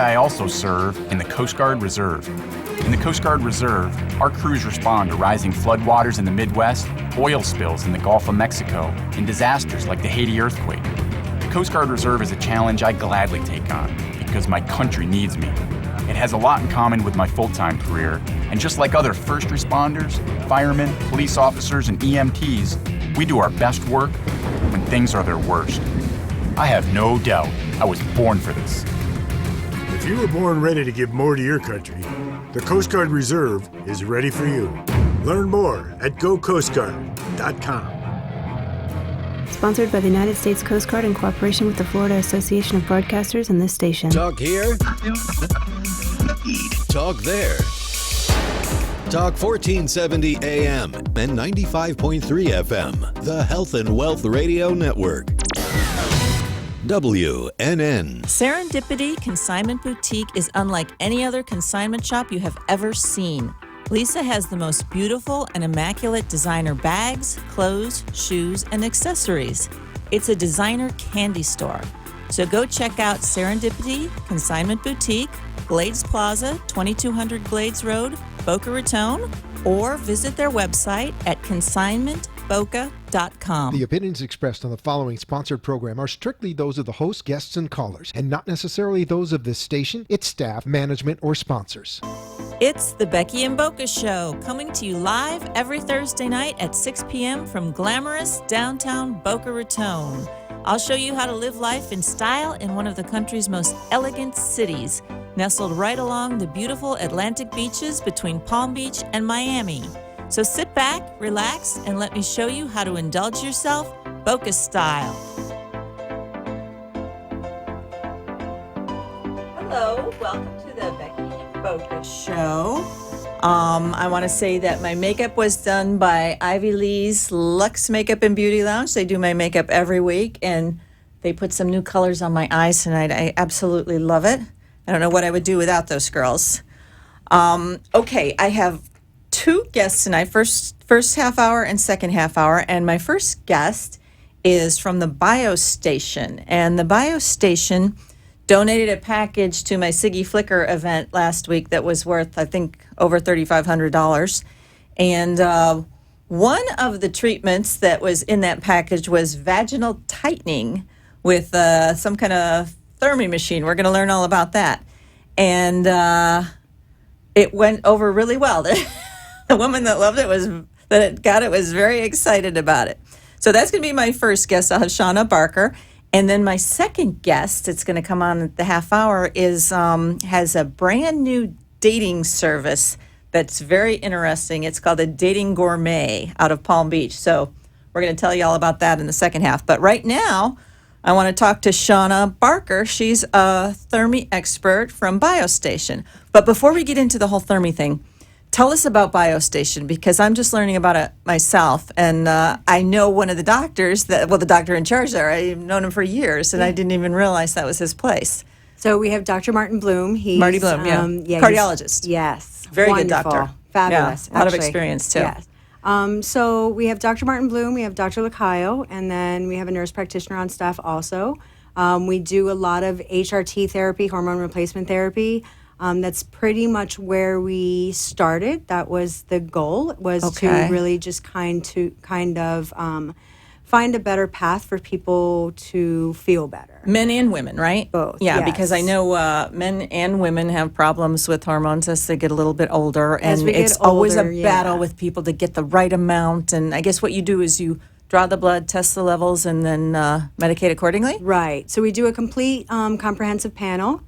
I also serve in the Coast Guard Reserve. In the Coast Guard Reserve, our crews respond to rising floodwaters in the Midwest, oil spills in the Gulf of Mexico, and disasters like the Haiti earthquake. The Coast Guard Reserve is a challenge I gladly take on because my country needs me. It has a lot in common with my full-time career, and just like other first responders, firemen, police officers, and EMTs, we do our best work when things are their worst. I have no doubt I was born for this. If you were born ready to give more to your country, the Coast Guard Reserve is ready for you. Learn more at gocoastguard.com. Sponsored by the United States Coast Guard in cooperation with the Florida Association of Broadcasters and this station. Talk here. Talk there. Talk 1470 AM and 95.3 FM. The Health and Wealth Radio Network. WNN. Serendipity Consignment Boutique is unlike any other consignment shop you have ever seen. Lisa has the most beautiful and immaculate designer bags, clothes, shoes, and accessories. It's a designer candy store. So go check out Serendipity Consignment Boutique, Glades Plaza, 2200 Glades Road, Boca Raton, or visit their website at consignmentboca.com. The opinions expressed on the following sponsored program are strictly those of the host, guests, and callers, and not necessarily those of this station, its staff, management, or sponsors. It's the Becky and Boca Show, coming to you live every Thursday night at 6 p.m. from glamorous downtown Boca Raton. I'll show you how to live life in style in one of the country's most elegant cities, nestled right along the beautiful Atlantic beaches between Palm Beach and Miami. So sit back, relax, and let me show you how to indulge yourself Boca style. Hello, welcome to the Becky and Boca Show. I want to say that my makeup was done by Ivy Lee's Luxe Makeup and Beauty Lounge. They do my makeup every week, and they put some new colors on my eyes tonight. I absolutely love it. I don't know what I would do without those girls. Okay, I have two guests tonight, first half hour and second half hour. And my first guest is from the Bio Station. And the Bio Station donated a package to my Siggy Flicker event last week that was worth, I think, over $3,500. And one of the treatments that was in that package was vaginal tightening with some kind of thermi machine. We're going to learn all about that. And it went over really well. The woman that loved it was very excited about it. So that's going to be my first guest. I'll have Shauna Barker. And then my second guest that's going to come on at the half hour is has a brand new dating service that's very interesting. It's called the Dating Gourmet out of Palm Beach. So we're going to tell you all about that in the second half. But right now, I want to talk to Shauna Barker. She's a thermi expert from BioStation. But before we get into the whole thermi thing, tell us about BioStation, because I'm just learning about it myself. And I know one of the doctors, the doctor in charge there. I've known him for years, and I didn't even realize that was his place. So we have Dr. Martin Bloom. He's Marty Bloom, cardiologist. Yes. Very wonderful. good doctor. Fabulous. Yeah, a lot of experience, too. Yes. So we have Dr. Martin Bloom, we have Dr. Lacayo, and then we have a nurse practitioner on staff also. We do a lot of HRT therapy, hormone replacement therapy. That's pretty much where we started. That was the goal, was to really just kind of find a better path for people to feel better. Men and women, right? Both. Yeah, yes. Because I know men and women have problems with hormones as they get a little bit older. And it's always a battle with people to get the right amount. And I guess what you do is you draw the blood, test the levels, and then medicate accordingly? Right. So we do a complete comprehensive panel,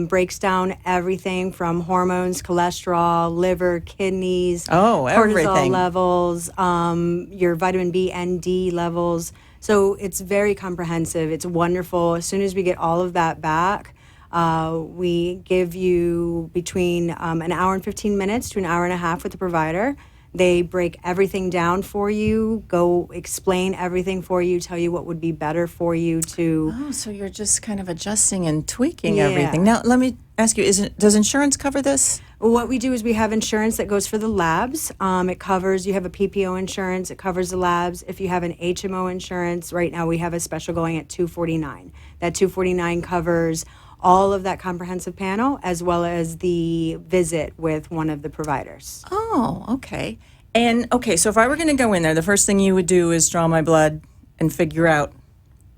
breaks down everything from hormones, cholesterol, liver, kidneys, cortisol levels, your vitamin B and D levels. So it's very comprehensive. It's wonderful. As soon as we get all of that back, we give you between an hour and 15 minutes to an hour and a half with the provider. They break everything down for you, go explain everything for you, tell you what would be better for you to... Oh, so you're just kind of adjusting and tweaking everything. Now, let me ask you, does insurance cover this? What we do is we have insurance that goes for the labs. It covers, you have a PPO insurance, it covers the labs. If you have an HMO insurance, right now we have a special going at $249. That $249 covers all of that comprehensive panel, as well as the visit with one of the providers. Oh, okay. And okay, so if I were going to go in there, the first thing you would do is draw my blood and figure out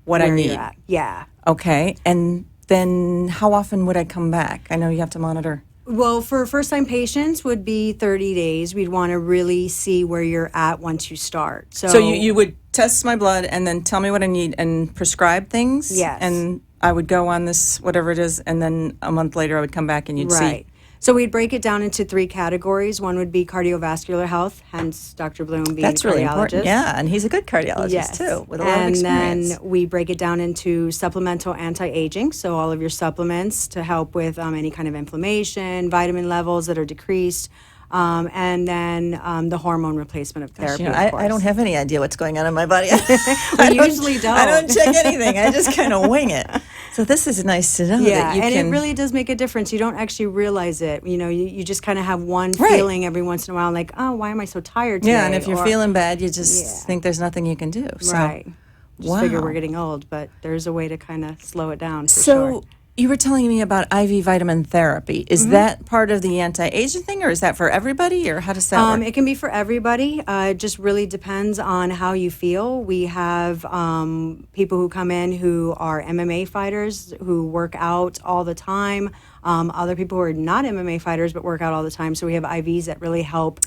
what I Where need. you're at. Yeah. Okay. And then how often would I come back? I know you have to monitor. Well, for first-time patients would be 30 days. We'd want to really see where you're at once you start. So you would test my blood and then tell me what I need and prescribe things? Yes. And I would go on this, whatever it is, and then a month later I would come back and you'd Right. see. So we'd break it down into 3 categories. One would be cardiovascular health, hence Dr. Bloom being That's a cardiologist. really important. Yeah, and he's a good cardiologist Yes. too, with a lot of And experience. then we break it down into supplemental anti-aging, so all of your supplements to help with any kind of inflammation, vitamin levels that are decreased, and then the hormone replacement of therapy. You know, of course. I don't have any idea what's going on in my body. We usually don't. I don't check anything. I just kind of wing it. So this is nice to know Yeah, that you and can. it really does make a difference. You don't actually realize it. You know, you just kind of have one Right. feeling every once in a while, like, oh, why am I so tired today? yeah, and if you're Or- feeling bad, you just Yeah. think there's nothing you can do. So. right, just figure Wow. we're getting old, but there's a way to kind of slow it down. For So sure. you were telling me about IV vitamin therapy. Is that part of the anti-aging thing, or is that for everybody, or how does that work? It can be for everybody. It just really depends on how you feel. We have people who come in who are MMA fighters who work out all the time. Other people who are not MMA fighters but work out all the time. So we have IVs that really help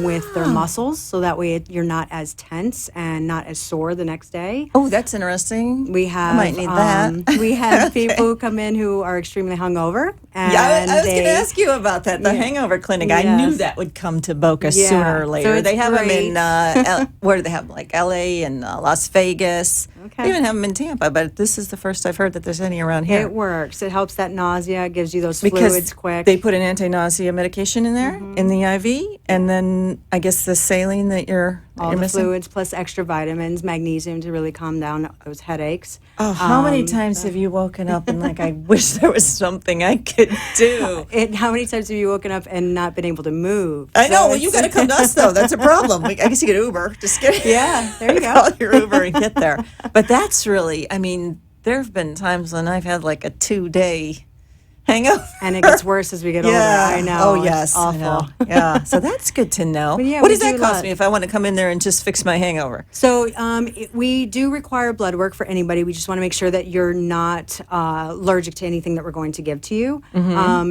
with their muscles, so that way you're not as tense and not as sore the next day. Oh, that's interesting. We have I might need that. we have people who come in who are extremely hungover. And Yeah, I was going to they- ask you about that. The hangover clinic. I Yes. knew that would come to Boca Yeah. sooner or So later. it's They have them great. in where do they have them? Like LA and Las Vegas. Okay. They even have them in Tampa, but this is the first I've heard that there's any around here. It works. It helps that nausea. It gives you those Because fluids quick. they put an anti-nausea medication in there in the IV, and then I guess the saline that you're all you're the missing. fluids plus extra vitamins, magnesium to really calm down those headaches. Oh, how many times have you woken up and like, I wish there was something I could do? How many times have you woken up and not been able to move? I know. So Well, you it's- got to come to us though. That's a problem. I guess you get Uber. Just get Yeah, there you go. Call your Uber and get there. But that's really. I mean, there have been times when I've had like a 2-day hangover. And it gets worse as we get older. I know. Oh, It's yes. I awful. know. Yeah. So that's good to know. But yeah, what we does that do a cost lot. me if I want to come in there and just fix my hangover? So we do require blood work for anybody. We just want to make sure that you're not allergic to anything that we're going to give to you.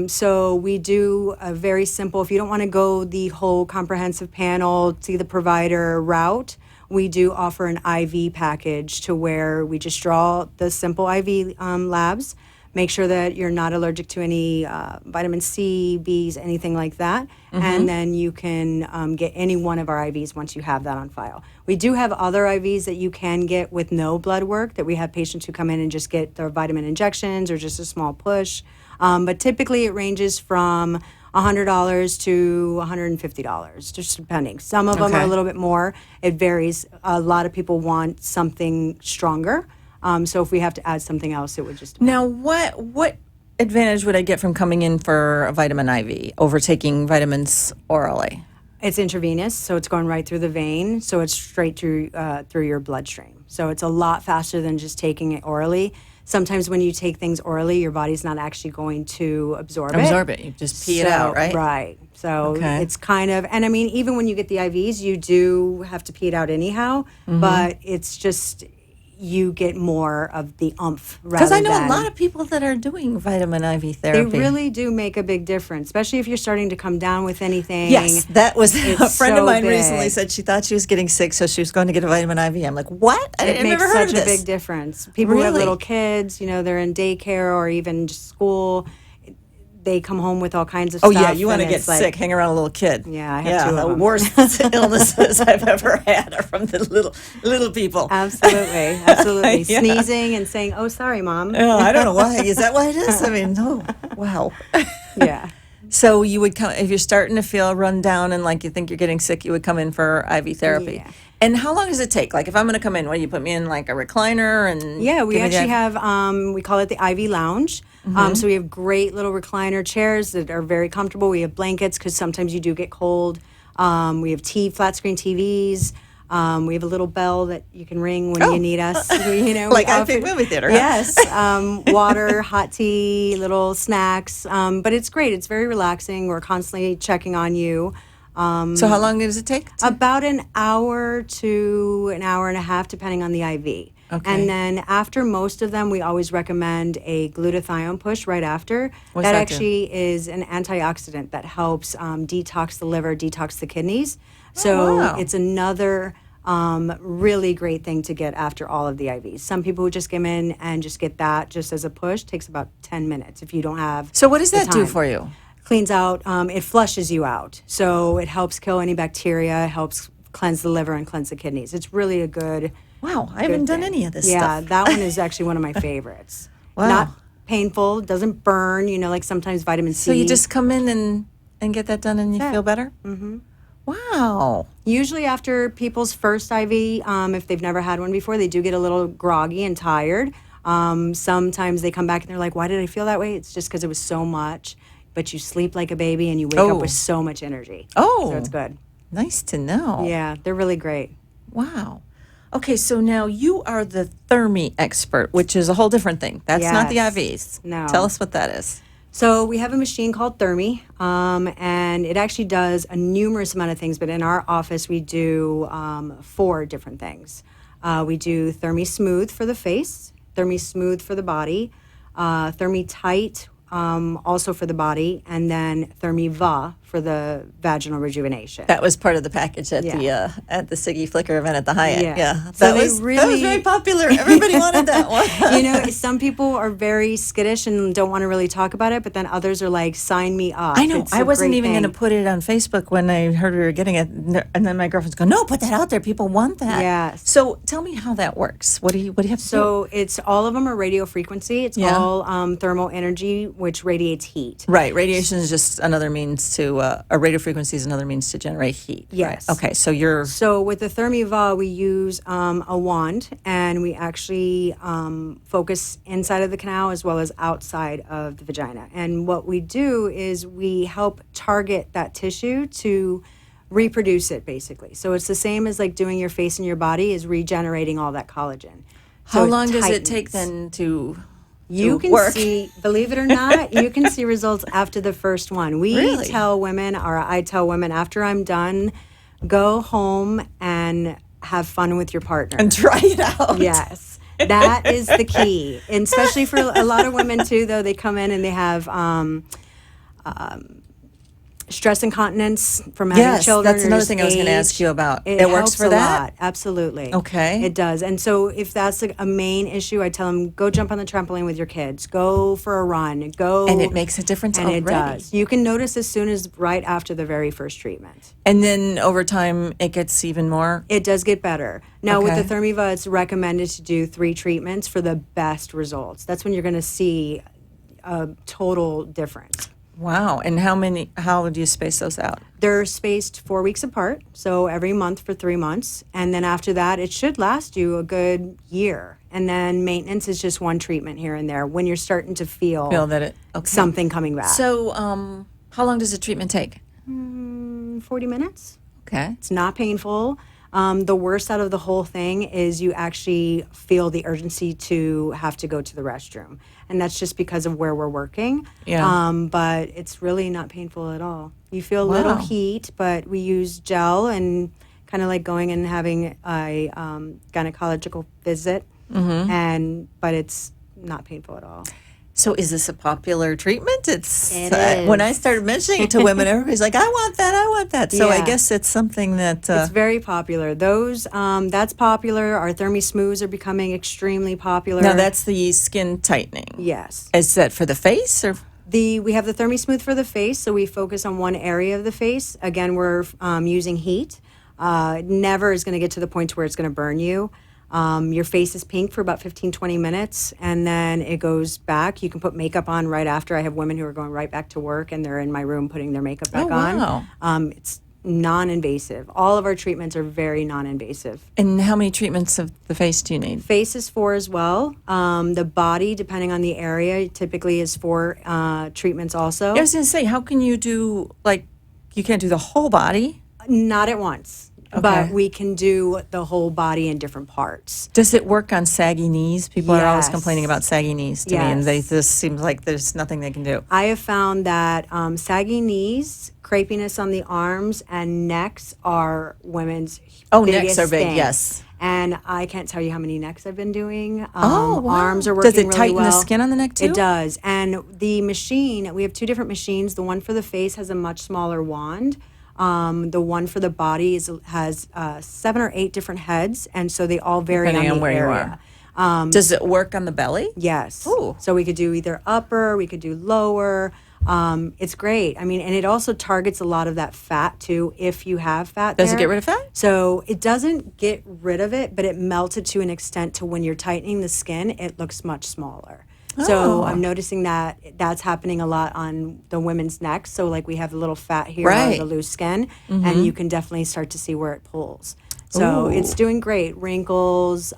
So we do a very simple, if you don't want to go the whole comprehensive panel, see the provider route, we do offer an IV package to where we just draw the simple IV labs, make sure that you're not allergic to any vitamin C, Bs, anything like that. And then you can get any one of our IVs once you have that on file. We do have other IVs that you can get with no blood work, that we have patients who come in and just get their vitamin injections or just a small push. But typically it ranges from $100 to $150, just depending. Some of them are Okay. a little bit more. It varies. A lot of people want something stronger. So if we have to add something else, it would just depend. Now, what advantage would I get from coming in for a vitamin IV over taking vitamins orally? It's intravenous, so it's going right through the vein, so it's straight through your bloodstream. So it's a lot faster than just taking it orally. Sometimes when you take things orally, your body's not actually going to absorb it. You just pee it out, right? Right. So Okay. it's kind of, and I mean, even when you get the IVs, you do have to pee it out anyhow, but it's just, you get more of the oomph rather Because I know than, a lot of people that are doing vitamin IV they therapy. really do make a big difference, especially if you're starting to come down with anything. Yes, that was a It's friend of so mine recently big. said she thought she was getting sick, so she was going to get a vitamin IV. I'm like, what? It I've makes never heard such of a this. big difference. People who have Really? little kids, they're in daycare or even just school, they come home with all kinds of Oh stuff. yeah, you want to and get it's like, sick, hang around a little kid. Yeah, I have two of the them. worst illnesses I've ever had are from the little people. Absolutely, absolutely. Yeah. Sneezing and saying, "Oh, sorry, mom." Oh, I don't know why. Is that why it is? I mean, oh, wow. Yeah. So you would come if you're starting to feel run down and like you think you're getting sick, you would come in for IV therapy. Yeah. And how long does it take? Like if I'm going to come in, what do you put me in like a recliner and Yeah, we give me the actually IV? have, we call it the IV lounge. So we have great little recliner chairs that are very comfortable. We have blankets because sometimes you do get cold. We have flat screen TVs. We have a little bell that you can ring when you need us. Like I think movie theater. Huh? Yes. Water, hot tea, little snacks. But it's great. It's very relaxing. We're constantly checking on you. So how long does it take? About an hour to an hour and a half, depending on the IV. Okay. And then after most of them, we always recommend a glutathione push right after. What's that actually is an antioxidant that helps detox the liver, detox the kidneys. So it's another really great thing to get after all of the IVs. Some people who just come in and just get that just as a push takes about 10 minutes if you don't have. So what does that do for you? Cleans out, it flushes you out. So it helps kill any bacteria, helps cleanse the liver and cleanse the kidneys. It's really a good. Wow, I haven't done any of this stuff. Yeah, that one is actually one of my favorites. Wow. Not painful, doesn't burn, like sometimes vitamin C. So you just come in and get that done and you feel better? Mm-hmm. Wow. Usually after people's first IV, if they've never had one before, they do get a little groggy and tired. Sometimes they come back and they're like, why did I feel that way? It's just because it was so much. But you sleep like a baby and you wake up with so much energy. Oh. So it's good. Nice to know. Yeah, they're really great. Wow. Okay, so now you are the Thermi expert, which is a whole different thing. That's not the IVs. No. Tell us what that is. So we have a machine called Thermi, and it actually does a numerous amount of things. But in our office, we do 4 different things. We do Thermi Smooth for the face, Thermi Smooth for the body, Thermi Tight also for the body, and then Thermi Va for the vaginal rejuvenation. That was part of the package at the Siggy Flicker event at the Hyatt. Yeah. So that was very popular. Everybody wanted that one. Some people are very skittish and don't want to really talk about it, but then others are like, sign me up. I know. I wasn't even going to put it on Facebook when I heard we were getting it, and then my girlfriend's going, no, put that out there. People want that. Yes. So tell me how that works. What do you have to do? So it's all of them are radio frequency. It's all thermal energy, which radiates heat. Right. Radiation is just another means to, a radio frequency is another means to generate heat. Yes. Right. Okay. So with the Thermi Va, we use a wand, and we actually focus inside of the canal as well as outside of the vagina. And what we do is we help target that tissue to reproduce it, basically. So it's the same as like doing your face and your body is regenerating all that collagen. So how long does it take then to you can work? See, believe it or not, you can see results after the first one. We really? tell women, or I tell women, after I'm done, go home and have fun with your partner. And try it out. Yes. That is the key. And especially for a lot of women, too, though, they come in and they have stress incontinence from having children. That's another thing I was going to ask you about. It works for a that? lot. Absolutely. Okay. It does. And so if that's a main issue, I tell them, go jump on the trampoline with your kids. Go for a run. Go. And it makes a difference and already. It does. You can notice as soon as right after the very first treatment. And then over time, it gets even more? It does get better. Now, with the Thermi Va, it's recommended to do 3 treatments for the best results. That's when you're going to see a total difference. Wow. And how do you space those out? They're spaced 4 weeks apart, so every month for 3 months. And then after that, it should last you a good year. And then maintenance is just 1 treatment here and there when you're starting to feel that something coming back. So how long does the treatment take? 40 minutes. Okay. It's not painful. The worst out of the whole thing is you actually feel the urgency to have to go to the restroom. And that's just because of where we're working. Yeah. But it's really not painful at all. You feel a little heat, but we use gel and kind of like going and having a gynecological visit. Mm-hmm. But it's not painful at all. So is this a popular treatment? It is. When I started mentioning it to women, everybody's like, I want that. So I guess it's something that... it's very popular. Those, that's popular. Our Thermi Smooths are becoming extremely popular. Now that's the skin tightening. Yes. Is that for the face or... We have the Thermi Smooth for the face, so we focus on one area of the face. Again, we're using heat. Never is going to get to the point where it's going to burn you. Your face is pink for about 15, 20 minutes, and then it goes back. You can put makeup on right after. I have women who are going right back to work, and they're in my room putting their makeup back on. It's non-invasive. All of our treatments are very non-invasive. And how many treatments of the face do you need? Face is 4 as well. The body, depending on the area, typically is 4 treatments also. I was going to say, how can you do, you can't do the whole body? Not at once. But we can do the whole body in different parts. Does it work on saggy knees? People are always Yes. complaining about saggy knees to me, and this seems like there's nothing they can do. I have found that saggy knees, crepiness on the arms, and necks are women's biggest necks are big, thing. yes. And I can't tell you how many necks I've been doing. Wow. Arms are working Does it really tighten well. the skin on the neck too? It does. And the machine, we have 2 different machines. The one for the face has a much smaller wand. The one for the body has 7 or 8 different heads, and so they all vary Depending on on where the you area. are. Does it work on the belly? Yes. Ooh. So we could do either upper, we could do lower. It's great. I mean, and it also targets a lot of that fat too, if you have fat. Does it there. get rid of fat? So it doesn't get rid of it, but it melts it to an extent to when you're tightening the skin, it looks much smaller. So I'm noticing that that's happening a lot on the women's necks. So like we have a little fat here or the loose skin, and you can definitely start to see where it pulls. So it's doing great. Wrinkles,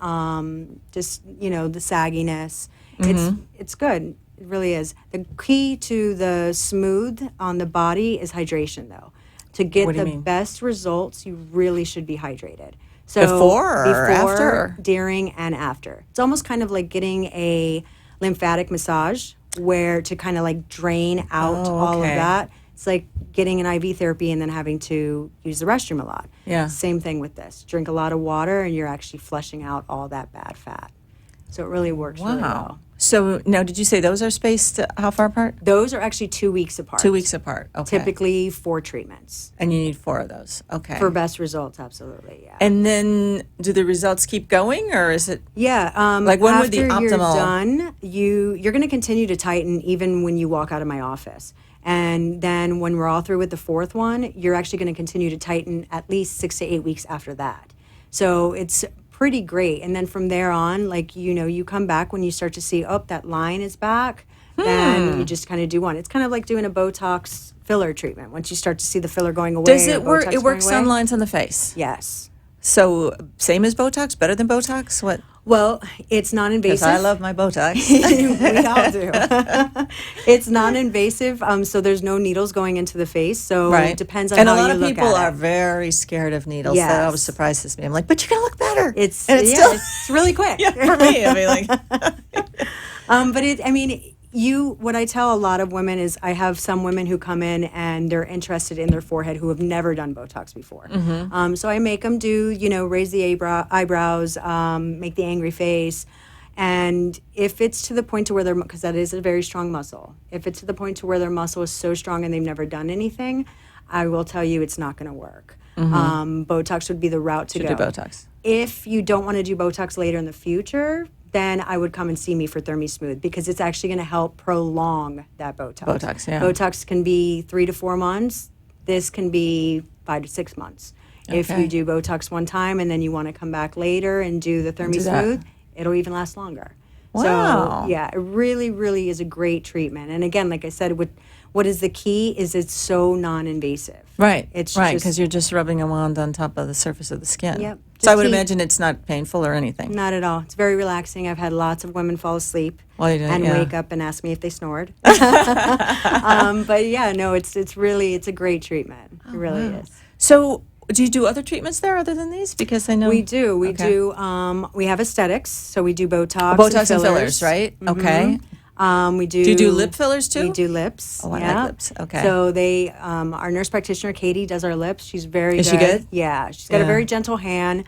just the sagginess. It's good. It really is. The key to the smooth on the body is hydration, though. To get the best results, you really should be hydrated. So before or after? During and after. It's almost kind of like getting a lymphatic massage where to kind of like drain out all of that. It's like getting an IV therapy and then having to use the restroom a lot. Yeah. Same thing with this. Drink a lot of water and you're actually flushing out all that bad fat. So it really works really well. So now, did you say those are spaced how far apart? Those are actually 2 weeks apart. 2 weeks apart. Okay. Typically 4 treatments. And you need 4 of those. Okay. For best results, absolutely, yeah. And then, do the results keep going, or is it? Yeah. Like when would the after you're optimal? done, you're going to continue to tighten even when you walk out of my office. And then when we're all through with the 4th one, you're actually going to continue to tighten at least 6 to 8 weeks after that. So it's pretty great. And then from there on, like, you come back when you start to see, that line is back, then you just kind of do one. It's kind of like doing a Botox filler treatment. Once you start to see the filler going away. Does it work? Botox It works going on away, lines on the face. Yes. So same as Botox? Better than Botox? What? Well, it's non-invasive. Because I love my Botox. We all do. It's non-invasive, so there's no needles going into the face. So it depends on and how you a lot of look people at are it. very scared of needles. Yes. That always surprises me. I'm like, but you're gonna look better. It's still it's really quick. for me. I mean, like, But what I tell a lot of women is I have some women who come in and they're interested in their forehead who have never done Botox before. So I make them do, raise the eyebrows, make the angry face. And if it's to the point to where because that is a very strong muscle, if it's to the point to where their muscle is so strong and they've never done anything, I will tell you it's not going to work. Botox would be the route to go. do Botox. If you don't want to do Botox later in the future, then I would come and see me for ThermiSmooth because it's actually going to help prolong that Botox. Botox can be 3 to 4 months. This can be 5 to 6 months. Okay. If you do Botox one time and then you want to come back later and do the ThermiSmooth, it'll even last longer. Wow. So, yeah, it really, really is a great treatment. And again, like I said, what is the key is it's so non-invasive. Right. It's right, just- because you're just rubbing a wand on top of the surface of the skin. Yep. So I would Just imagine it's not painful or anything. Not at all. It's very relaxing. I've had lots of women fall asleep While you do it, and yeah. wake up and ask me if they snored. But yeah, no, it's a great treatment. It really is. So do you do other treatments there other than these? Because I know We do. We Okay. do. We have aesthetics, so we do Botox, Botox and fillers, right? Okay. We do. Do you do lip fillers too? We do lips. Oh, I like yeah. lips. Okay. So they, our nurse practitioner Katie does our lips. She's very Is good. she good? Yeah, she's got a Yeah. very gentle hand.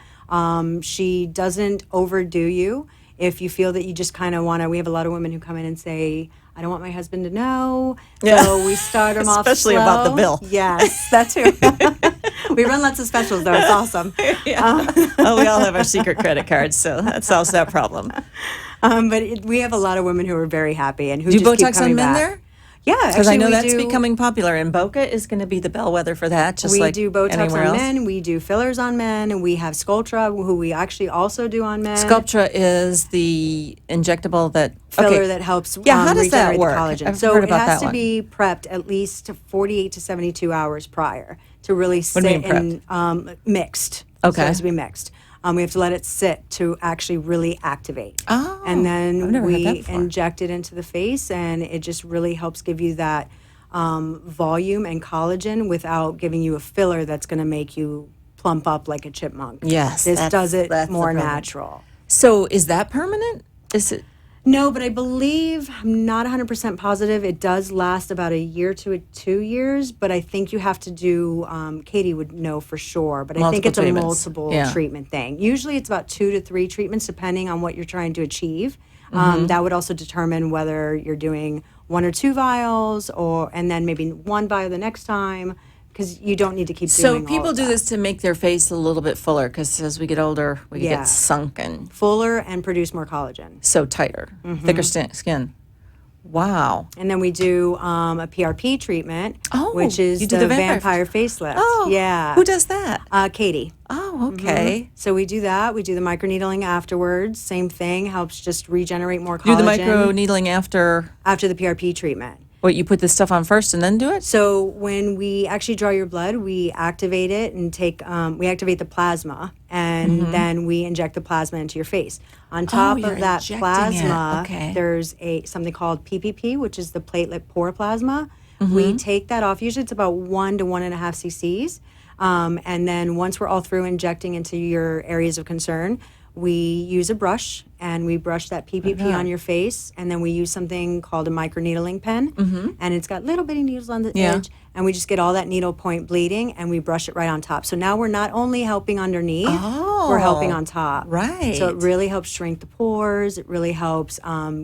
She doesn't overdo you. If you feel that you just kind of want to, we have a lot of women who come in and say, I don't want my husband to know. Yeah. So we start them off Especially slow. about the bill. Yes, that too. We run lots of specials though. It's awesome. Yeah. Oh, we all have our secret credit cards, so that solves that problem. But we have a lot of women who are very happy and who Do you just keep Botox coming on men back. there? Yeah, Because I know we that's do- becoming popular, and Boca is going to be the bellwether for that, just we like do Botox anywhere on else. men. We do fillers on men. And we have Sculptra, who we actually also do on men. Sculptra is the injectable that Filler that helps how does that regenerate the work? collagen. I've So heard it about has that to be prepped at least 48 to 72 hours prior to really What do you sit mean and mixed. Okay. So it has to be mixed. We have to let it sit to actually really activate. Oh, And I've then never had that we before. inject it into the face, and it just really helps give you that volume and collagen without giving you a filler that's going to make you plump up like a chipmunk. Yes, This does it that's the more problem. natural. So is that permanent? Is it? No, but I believe, I'm not 100% positive, it does last about a year to 2 years, but I think you have to do, Katie would know for sure, but I think Multiple it's a treatments. multiple treatment thing. Usually it's about 2 to 3 treatments depending on what you're trying to achieve. That would also determine whether you're doing 1 or 2 vials and then maybe 1 vial the next time, because you don't need to keep doing all So people of do that. this to make their face a little bit fuller because as we get older, we Yeah. get sunken. Fuller and produce more collagen. So tighter, thicker skin. Wow. And then we do a PRP treatment, Oh, which is you do the the vampire facelift. Oh, yeah. Who does that? Katie. Oh, okay. So we do that. We do the microneedling afterwards. Same thing. Helps just regenerate more collagen. Do the micro needling after after the PRP treatment. what you put this stuff on first and then do it? So when we actually draw your blood, we activate it and we activate the plasma, and then we inject the plasma into your face. On top you're of that injecting plasma, it. Okay. there's something called PPP, which is the platelet pore plasma. We take that off. Usually it's about 1 to 1.5 cc's. And then once we're all through injecting into your areas of concern, we use a brush and we brush that PPP on your face, and then we use something called a microneedling pen, and it's got little bitty needles on the edge, and we just get all that needle point bleeding, and we brush it right on top. So now we're not only helping underneath, we're helping on top. Right. So it really helps shrink the pores. It really helps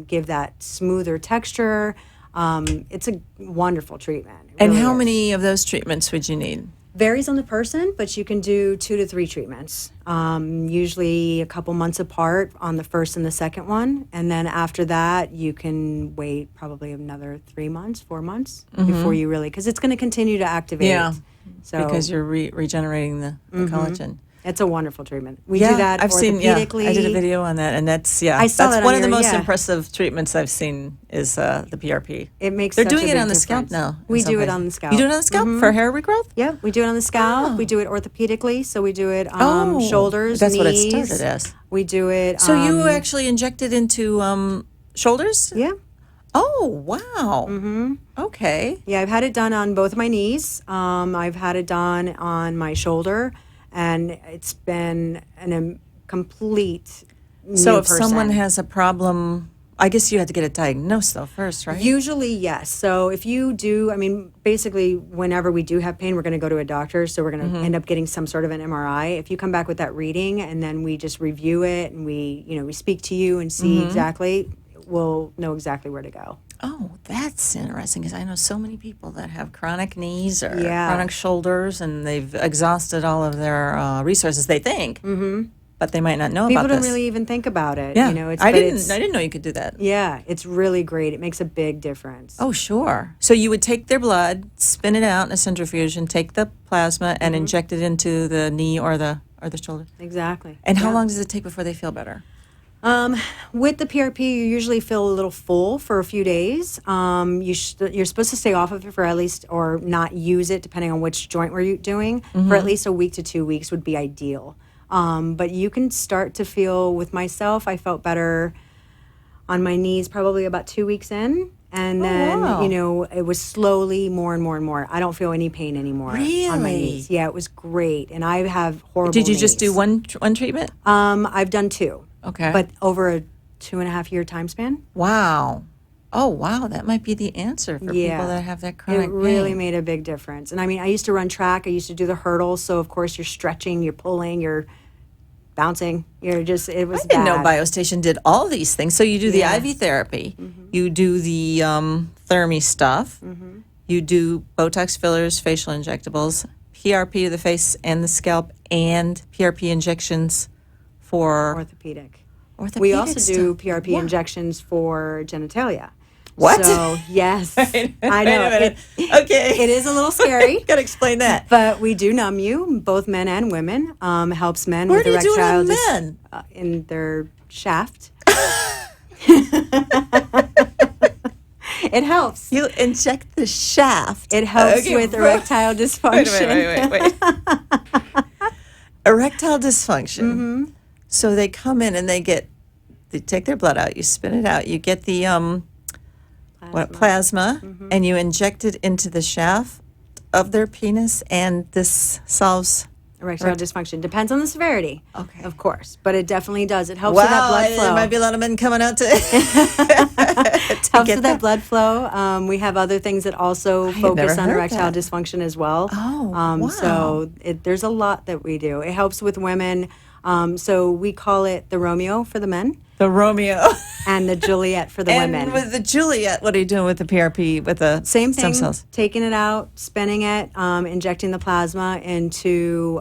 give that smoother texture. It's a wonderful treatment. It And really how is. many of those treatments would you need? Varies on the person, but you can do 2 to 3 treatments, usually a couple months apart on the first and the second one. And then after that, you can wait probably another 3 months, 4 months before you really, because it's going to continue to activate. Yeah, So because you're regenerating the collagen. it's a wonderful treatment. We do that I've seen. Yeah, orthopedically. I did a video on that, and that's I saw that's that one on of the your- most yeah. impressive treatments I've seen is the PRP. It makes They're such doing a it big on the scalp difference. now. in We some do it places. on the scalp. You do it on the scalp for hair regrowth? Yeah, we do it on the scalp. Oh. We do it orthopedically, so we do it Oh, shoulders, that's what it knees. started as. We do it. So you actually injected into shoulders? Yeah. Oh wow. Okay. Yeah, I've had it done on both of my knees. I've had it done on my shoulder, and it's been a complete new So if person. someone has a problem, I guess you had to get it diagnosed though first, right? Usually, yes. So if you do, I mean, basically, whenever we do have pain, we're going to go to a doctor. So we're going to end up getting some sort of an MRI. If you come back with that reading, and then we just review it, and we speak to you and see exactly, we'll know exactly where to go. Oh, that's interesting because I know so many people that have chronic knees or Yeah. chronic shoulders, and they've exhausted all of their resources. They think, but they might not know People about don't this. really even think about it. Yeah, It's, I but didn't. it's- I didn't know you could do that. Yeah, it's really great. It makes a big difference. Oh, sure. So you would take their blood, spin it out in a centrifuge, and take the plasma and inject it into the knee or the shoulder. Exactly. And how Yeah. long does it take before they feel better? With the PRP, you usually feel a little full for a few days. You're supposed to stay off of it for at least, or not use it, depending on which joint we're doing, for at least a week to 2 weeks would be ideal. But you can start to feel, with myself, I felt better on my knees probably about 2 weeks in. And then, wow. it was slowly more and more and more. I don't feel any pain anymore on my Really? knees. Yeah, it was great. And I have horrible Did you just do knees. one treatment? I've done 2. Okay. But over a 2.5-year time span. Wow. Oh, wow. That might be the answer for Yeah. people that have that chronic It really pain. made a big difference. And I mean, I used to run track. I used to do the hurdles. So, of course, you're stretching, you're pulling, you're bouncing. It was I didn't know bad. BioStation did all these things. So you do the Yeah. IV therapy, you do the thermi stuff, you do Botox fillers, facial injectables, PRP to the face and the scalp, and PRP injections for Orthopedic. orthopedic We also do stuff. PRP Wow. injections for genitalia. What? So, yes. Wait I know. a minute. Okay. It is a little scary. Gotta explain that. But we do numb you, both men and women. Helps men Where with do you do it erectile on men? In their shaft. It helps. You inject the shaft. It helps Okay, with wait erectile a dysfunction. minute, wait. Erectile dysfunction. Mm-hmm. So they come in and they take their blood out, you spit it out, you get the plasma Mm-hmm. and you inject it into the shaft of their penis, and this solves Erectile dysfunction. Depends on the severity, Okay. of course, but it definitely does. It helps with that blood flow. There might be a lot of men coming out to helps with that blood flow. We have other things that also focus on erectile dysfunction as well. Oh, wow. So there's a lot that we do. It helps with women. So we call it the Romeo for the men. The Romeo. And the Juliet for the women. And with the Juliet, what are you doing with the PRP, with the same stem thing, cells? Taking it out, spinning it, injecting the plasma into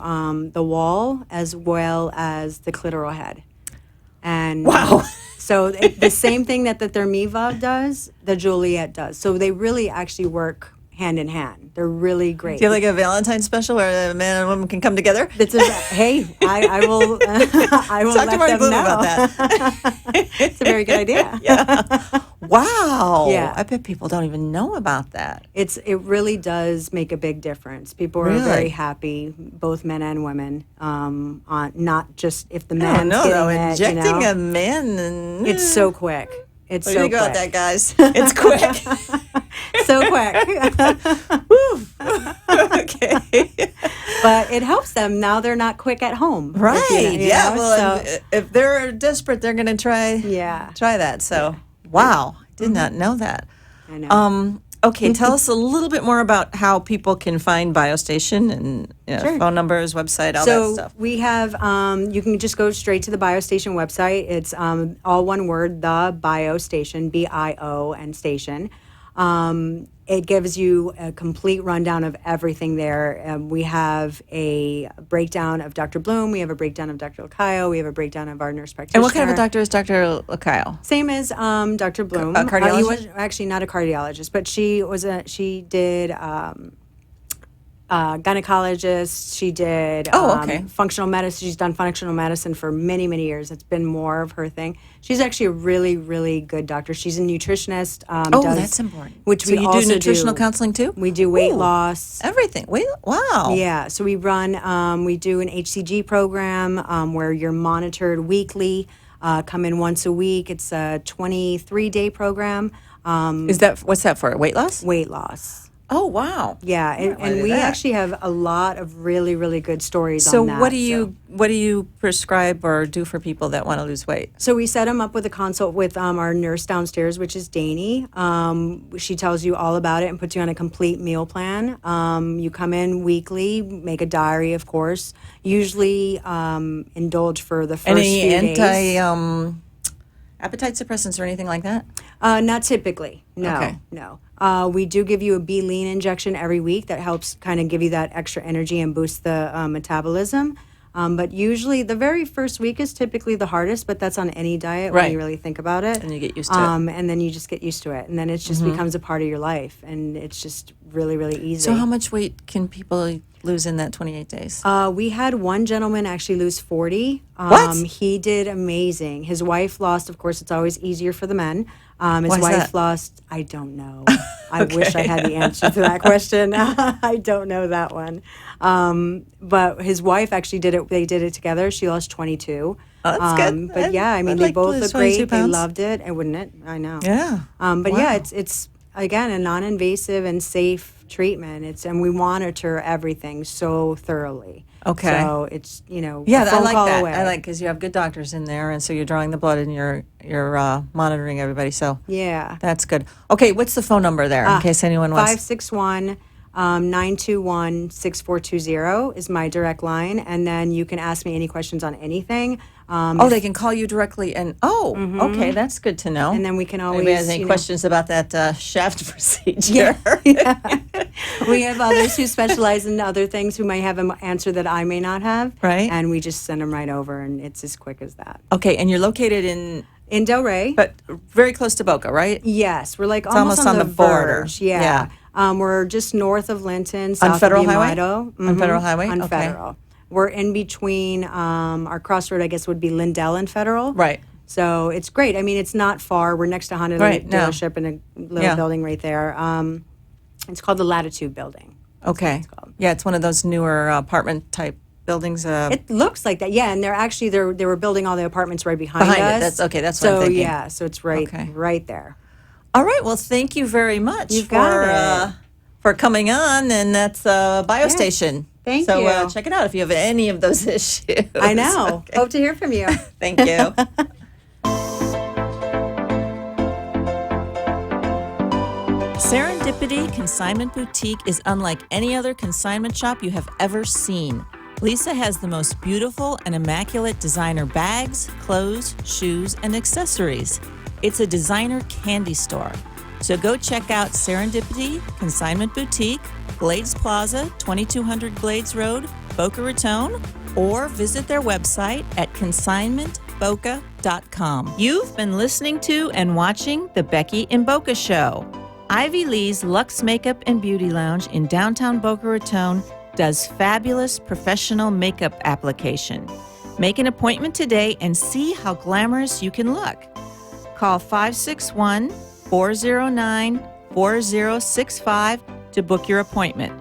the wall as well as the clitoral head. And wow. So the same thing that the Thermiva does, the Juliet does. So they really actually work hand in hand. They're really great. Do you have like a Valentine's special where a man and woman can come together? Hey, I will. I will talk let to Marty them Bloom know about that. It's a very good idea. Yeah. Wow. Yeah. I bet people don't even know about that. It really does make a big difference. People are very happy, both men and women. On not just if the man's getting injecting a man, and it's so quick. It's so quick. About that, guys. It's quick. So quick. Okay. But it helps them. Now they're not quick at home. Right. Yeah. Well, so, if they're desperate, they're going to try that. So, wow. I did not know that. I know. Okay, tell us a little bit more about how people can find BioStation and phone numbers, website, all that stuff. So we have, you can just go straight to the BioStation website. It's all one word, the BioStation, B-I-O and station. It gives you a complete rundown of everything there. We have a breakdown of Dr. Bloom. We have a breakdown of Dr. Lacayo. We have a breakdown of our nurse practitioner. And what kind of a doctor is Dr. Lacayo? Same as Dr. Bloom. A cardiologist? He was actually not a cardiologist, but she did gynecologist. She did functional medicine. She's done functional medicine for many, many years. It's been more of her thing. She's actually a really, really good doctor. She's a nutritionist. That's important. Which so we you also do nutritional counseling too? We do weight loss. Everything. Wow. Yeah. So we run, we do an HCG program where you're monitored weekly. Come in once a week. It's a 23-day program. What's that for? Weight loss? Weight loss. Oh, wow. Yeah, and we actually have a lot of really, really good stories on that. So what do you prescribe or do for people that want to lose weight? So we set them up with a consult with our nurse downstairs, which is Dani. She tells you all about it and puts you on a complete meal plan. You come in weekly, make a diary, of course. Usually indulge for the first few days. Any appetite suppressants or anything like that? Not typically. No, Okay. no. We do give you a Be Lean injection every week that helps kind of give you that extra energy and boost the metabolism. But usually the very first week is typically the hardest, but that's on any diet when you really think about it. And you get used to it. And then you just get used to it. And then it just becomes a part of your life. And it's just really, really easy. So how much weight can people lose in that 28 days? We had one gentleman actually lose 40. What? He did amazing. His wife lost, of course, it's always easier for the men. His Why is wife that? lost, I don't know. I wish I had the answer to that question. I don't know that one. But his wife actually did it. They did it together. She lost 22. Oh, that's good. But yeah, I mean, they both look great. They loved it. And wouldn't it? I know. Yeah. But yeah, it's again, a non-invasive and safe treatment. And we monitor everything so thoroughly. Okay. So it's, a I phone like call that. away. I like because you have good doctors in there, and so you're drawing the blood and you're monitoring everybody. So Yeah. that's good. Okay, what's the phone number there in case anyone wants? 561 921-6420 is my direct line, and then you can ask me any questions on anything. They can call you directly, and okay, that's good to know. And then we can always. Anybody has any questions about that shaft procedure? Yeah. We have others who specialize in other things who may have an answer that I may not have. Right. And we just send them right over, and it's as quick as that. Okay, and you're located in Delray. but very close to Boca, right? Yes, we're like almost on the border. verge. Yeah. We're just north of Linton, south Federal of Highway? Umato. On Federal Highway? On Okay. Federal. We're in between, our crossroad, I guess, would be Lindell and Federal. Right. So it's great. I mean, it's not far. We're next to Honda dealership in a little building right there. It's called the Latitude Building. Okay. Yeah, it's one of those newer apartment type buildings. It looks like that, yeah. And they're actually they were building all the apartments right behind us. That's okay. That's what I'm thinking. Yeah, so it's right there. All right. Well, thank you very much You've got it. for coming on, and that's BioStation. Thank so, you. check it out if you have any of those issues. I know. Okay. Hope to hear from you. Thank you. Serendipity Consignment Boutique is unlike any other consignment shop you have ever seen. Lisa has the most beautiful and immaculate designer bags, clothes, shoes, and accessories. It's a designer candy store. So go check out Serendipity Consignment Boutique, Glades Plaza, 2200 Glades Road, Boca Raton, or visit their website at consignmentboca.com. You've been listening to and watching The Becky and Boca Show. Ivy Lee's Luxe Makeup and Beauty Lounge in downtown Boca Raton does fabulous professional makeup application. Make an appointment today and see how glamorous you can look. Call 561-409-4065 to book your appointment.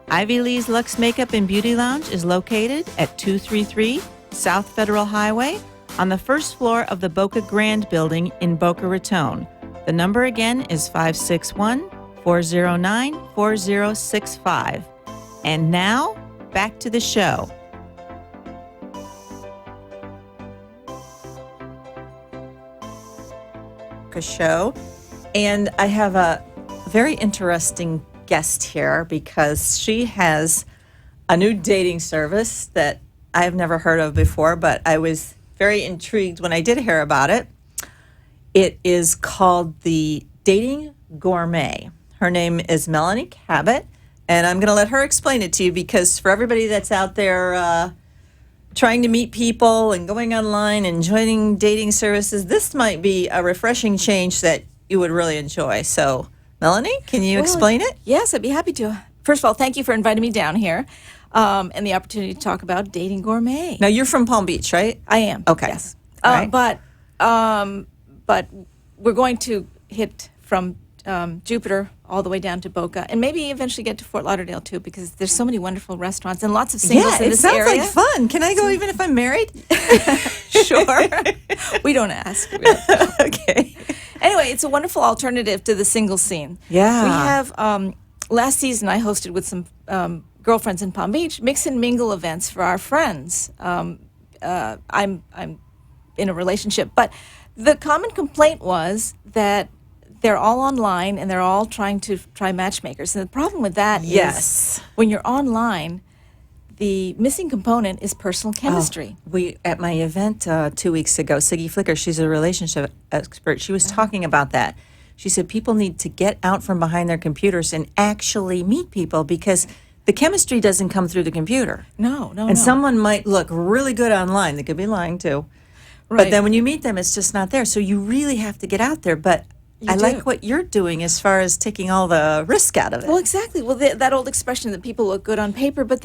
Ivy Lee's Luxe Makeup and Beauty Lounge is located at 233 South Federal Highway on the first floor of the Boca Grand Building in Boca Raton. The number again is 561-409-4065. And now, back to the show. Show. And I have a very interesting guest here because she has a new dating service that I've never heard of before, but I was very intrigued when I did hear about it. It is called the Dating Gourmet. Her name is Melanie Cabot, and I'm going to let her explain it to you because for everybody that's out there trying to meet people and going online and joining dating services, this might be a refreshing change that you would really enjoy. So, Melanie, can you explain it? Yes, I'd be happy to. First of all, thank you for inviting me down here and the opportunity to talk about Dating Gourmet. Now, you're from Palm Beach, right? I am. Okay. Yes. All right. But we're going to hit from Jupiter all the way down to Boca, and maybe eventually get to Fort Lauderdale too, because there's so many wonderful restaurants and lots of singles in this area. Yeah, it sounds like fun. Can I go even if I'm married? Sure. We don't ask. Okay. Anyway, it's a wonderful alternative to the single scene. Yeah. We have, last season I hosted with some girlfriends in Palm Beach, mix and mingle events for our friends. I'm in a relationship, but the common complaint was that they're all online and they're all trying to try matchmakers. And the problem with that is when you're online, the missing component is personal chemistry. We at my event 2 weeks ago, Siggy Flicker, she's a relationship expert. She was talking about that. She said people need to get out from behind their computers and actually meet people because the chemistry doesn't come through the computer. No. And someone might look really good online. They could be lying too. Right. But then when you meet them, it's just not there. So you really have to get out there. But I like what you're doing as far as taking all the risk out of it. Well, exactly. Well, that old expression that people look good on paper, but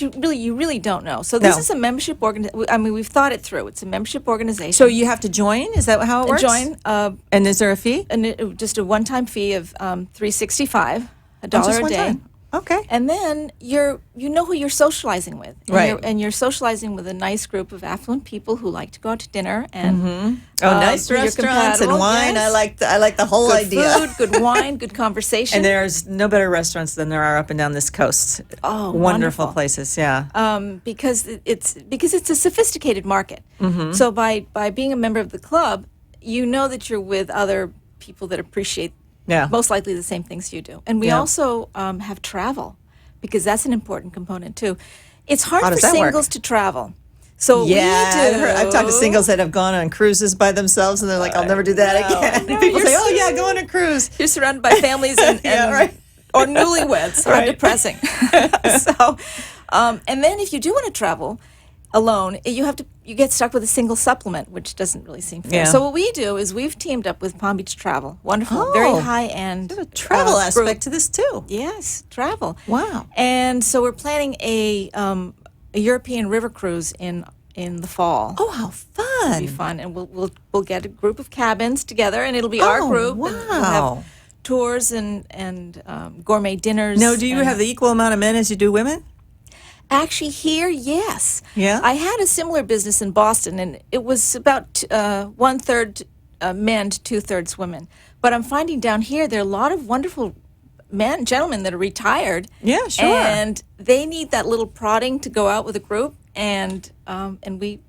you really don't know. So this is a membership organization. I mean, we've thought it through. It's a membership organization. So you have to join? Is that how it works? Join. And is there a fee? And just a one-time fee of $365, $1 a day. Time. Okay. And then you know who you're socializing with. And Right. You're socializing with a nice group of affluent people who like to go out to dinner and Nice you're restaurants and compatible, wine. yes. I like the whole Good idea. food, good wine, good conversation. And there's no better restaurants than there are up and down this coast. Oh, wonderful wonderful places, yeah. because it's a sophisticated market. Mm-hmm. So by being a member of the club, you know that you're with other people that appreciate most likely the same things you do. And we also have travel, because that's an important component too. It's hard for singles to travel. So I've talked to singles that have gone on cruises by themselves, and they're like, "I'll never do that again." People say, "Oh yeah, go on a cruise." You're surrounded by families and or newlyweds. How depressing. So, and then if you do want to travel alone, you get stuck with a single supplement, which doesn't really seem fair. Yeah. So what we do is we've teamed up with Palm Beach Travel. Wonderful, very high-end There's a travel aspect group. to this too. Yes, travel. Wow. And so we're planning a European river cruise in the fall. Oh, how fun! It'll be fun, and we'll get a group of cabins together, and it'll be our group. Wow. And we'll have tours and gourmet dinners. Now, do you have the equal amount of men as you do women? Actually, here, yes. Yeah? I had a similar business in Boston, and it was about 1/3 men to 2/3 women. But I'm finding down here there are a lot of wonderful gentlemen that are retired. Yeah, sure. And they need that little prodding to go out with a group, and we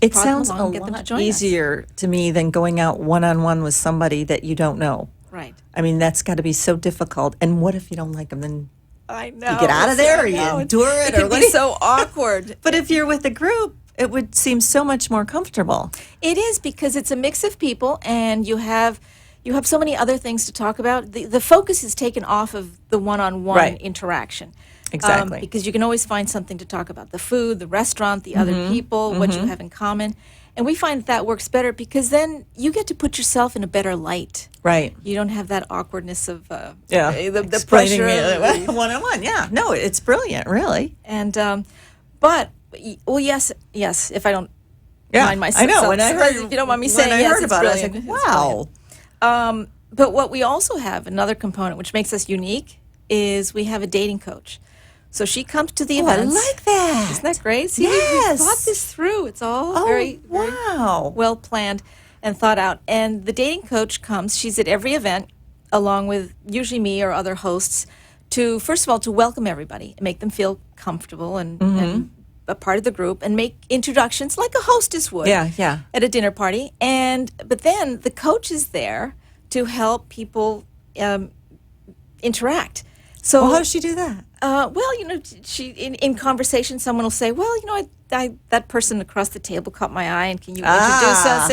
It prod them sounds along a and get them to lot join us. easier to me than going out one-on-one with somebody that you don't know. Right. I mean, that's got to be so difficult. And what if you don't like them? Then I know. you get out of there, or you No, endure it, It or can what? be so awkward. But if you're with a group, it would seem so much more comfortable. It is, because it's a mix of people, and you have so many other things to talk about. The focus is taken off of the one-on-one Right. interaction. Exactly. Because you can always find something to talk about: the food, the restaurant, the other people, what you have in common. And we find that works better, because then you get to put yourself in a better light. Right. You don't have that awkwardness of the Explaining pressure. it one-on-one. Yeah. No, it's brilliant, really. And but yes, if I don't mind myself. I know. When I heard, if you don't mind me when saying, I yes, heard it's about it, I was brilliant. like, It's wow. brilliant. But what we also have, another component which makes us unique, is we have a dating coach. So she comes to the Oh, I events. like that. Isn't that great? See, Yes. we thought this through. It's all Oh, very wow. well planned and thought out. And the dating coach comes. She's at every event, along with usually me or other hosts, to, first of all, to welcome everybody and make them feel comfortable and a part of the group, and make introductions like a hostess would Yeah. at a dinner party. But then the coach is there to help people interact. So Well, how does she do that? she in conversation, someone will say, "Well, I that person across the table caught my eye, and can you introduce us?"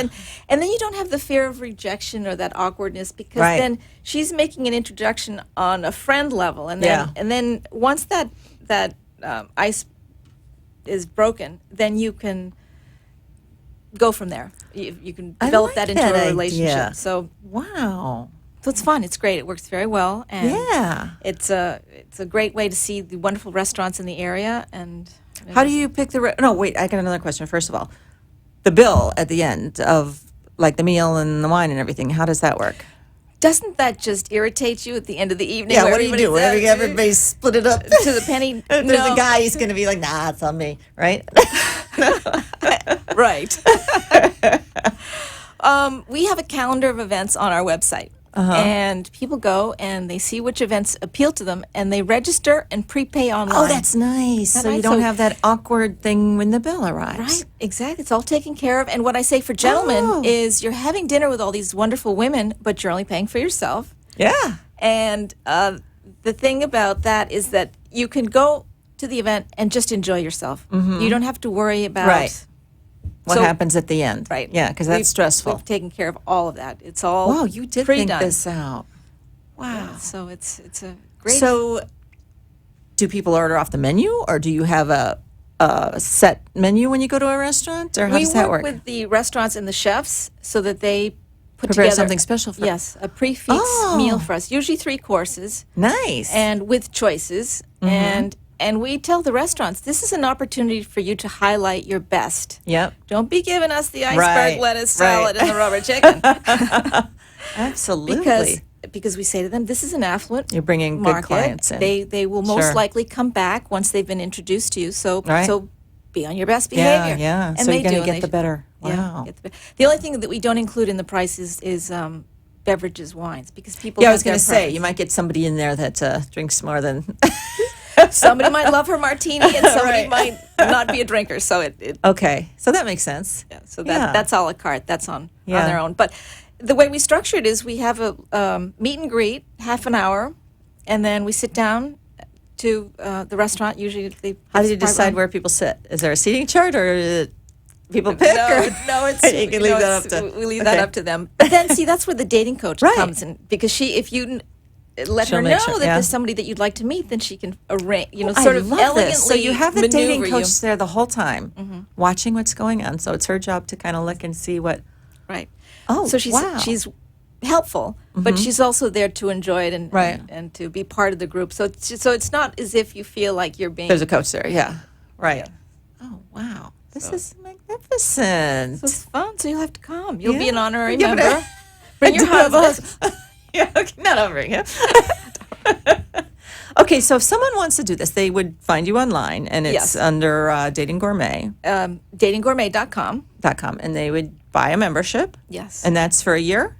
And then you don't have the fear of rejection or that awkwardness, because Right. then she's making an introduction on a friend level, and then once that ice is broken, then you can go from there. You can I develop like that into that a relationship. idea. So Wow. it's fun. It's great. It works very well, and Yeah. it's a great way to see the wonderful restaurants in the area. And How do you pick the? No, wait. I got another question. First of all, the bill at the end of like the meal and the wine and everything. How does that work? Doesn't that just irritate you at the end of the evening? Yeah. where What do you do? everybody's Everybody split it up to the penny? There's No. a guy. He's going to be like, "Nah, it's on me," right? Right. We have a calendar of events on our website. And people go and they see which events appeal to them, and they register and prepay online. Oh, that's nice. So you nice? don't So- have that awkward thing when the bill arrives. Right, exactly. It's all taken care of. And what I say for gentlemen is, you're having dinner with all these wonderful women, but you're only paying for yourself. Yeah. And the thing about that is that you can go to the event and just enjoy yourself. You don't have to worry about Right. What So- happens at the end? Right. Yeah, because that's We've- stressful. We've taken care of all of that. It's all Wow, you did pre-done. think this out. Wow. So it's a great. So, do people order off the menu, or do you have a set menu when you go to a restaurant, or how we does that work? with the restaurants and the chefs so that they put Prepare together something special for- yes, a prix fixe meal for us. Usually 3 courses. Nice. And with choices. And we tell the restaurants, this is an opportunity for you to highlight your best. Yep. Don't be giving us the iceberg Right, lettuce salad right. and the rubber chicken. Absolutely. Because we say to them, this is an affluent You're bringing good market. clients in. They will most Sure. likely come back once they've been introduced to you. So Right. so be on your best behavior. Yeah. And So they you're gonna do, get and the better. Yeah, Wow. get the only thing that we don't include in the price is beverages, wines, because people. Yeah, I have was going their to say, preference. you might get somebody in there that drinks more than. Somebody might love her martini, and somebody Right. might not be a drinker. So it Okay, so that makes sense. yeah, so Yeah. that's a la carte. That's on Yeah. their own. But the way we structure it is, we have a meet and greet, half an hour, and then we sit down to the restaurant. Usually, they How do you decide where people sit? Is there a seating chart, or is it people pick? No, it's You can leave that up to- we leave that okay. up to them. But then, see, that's where the dating coach Right. comes in, because if you let She'll her make know sure- that yeah. there's somebody that you'd like to meet, then she can arrange, I sort of love elegantly this. So you have the dating maneuver coach you. there the whole time, watching what's going on. So it's her job to kind of look and see what. Right. Oh, so she's wow. she's helpful, but she's also there to enjoy it and, Right. and to be part of the group. So it's not as if you feel like you're being. There's a coach there. Yeah. Right. Oh wow, this is magnificent. So it's fun. So you'll have to come. You'll be Yeah. an honorary Yeah, but member. Bring your do have a husband. Yeah, okay, not over here. Okay, so if someone wants to do this, they would find you online, and it's Yes. under Dating Gourmet. Datinggourmet.com. .com, and they would buy a membership, Yes. and that's for a year.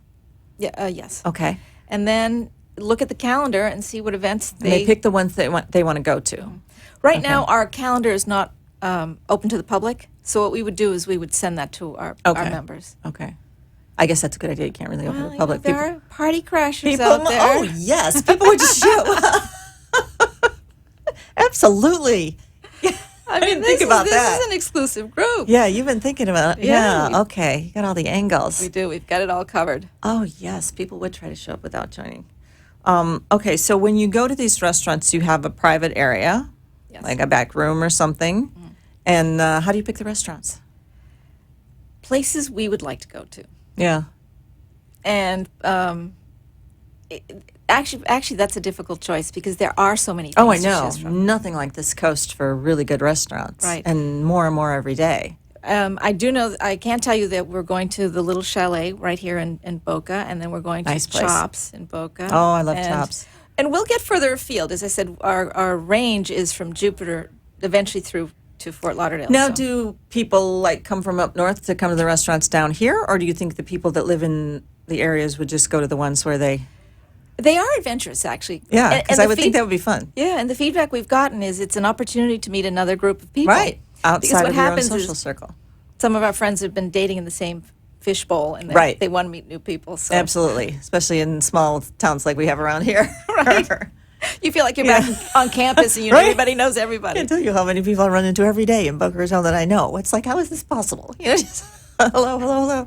Yeah. Yes. Okay. And then look at the calendar and see what events And they pick the ones they want to go to. Right now, our calendar is not open to the public. So what we would do is we would send that to our members. Okay. I guess that's a good idea. You can't really open to the public. There are party crashers out there. Oh, yes. People would just show. Absolutely. I didn't think about that. This is an exclusive group. Yeah, you've been thinking about it. Yeah, okay. You got all the angles. We do. We've got it all covered. Oh, yes. People would try to show up without joining. Okay, so when you go to these restaurants, you have a private area, like a back room or something. Mm. And how do you pick the restaurants? Places we would like to go to. Yeah. And actually, that's a difficult choice because there are so many things I to know. choose from. Nothing like this coast for really good restaurants. Right. And more every day. I do know, I can tell you that we're going to the little chalet right here in Boca, and then we're going to Nice place. Chops in Boca. Oh, I love Chops. And we'll get further afield. As I said, our range is from Jupiter eventually through to Fort Lauderdale. Now, do people like come from up north to come to the restaurants down here, or do you think the people that live in the areas would just go to the ones where they are adventurous, actually. Yeah, because I would think that would be fun. Yeah, and the feedback we've gotten is it's an opportunity to meet another group of people. Right, outside of your own social circle. Some of our friends have been dating in the same fishbowl, and they want to meet new people. So. Absolutely, especially in small towns like we have around here. Right. You feel like you're back on campus and everybody knows everybody. I can't tell you how many people I run into every day in Boca Raton that I know. It's like, how is this possible? Just, hello.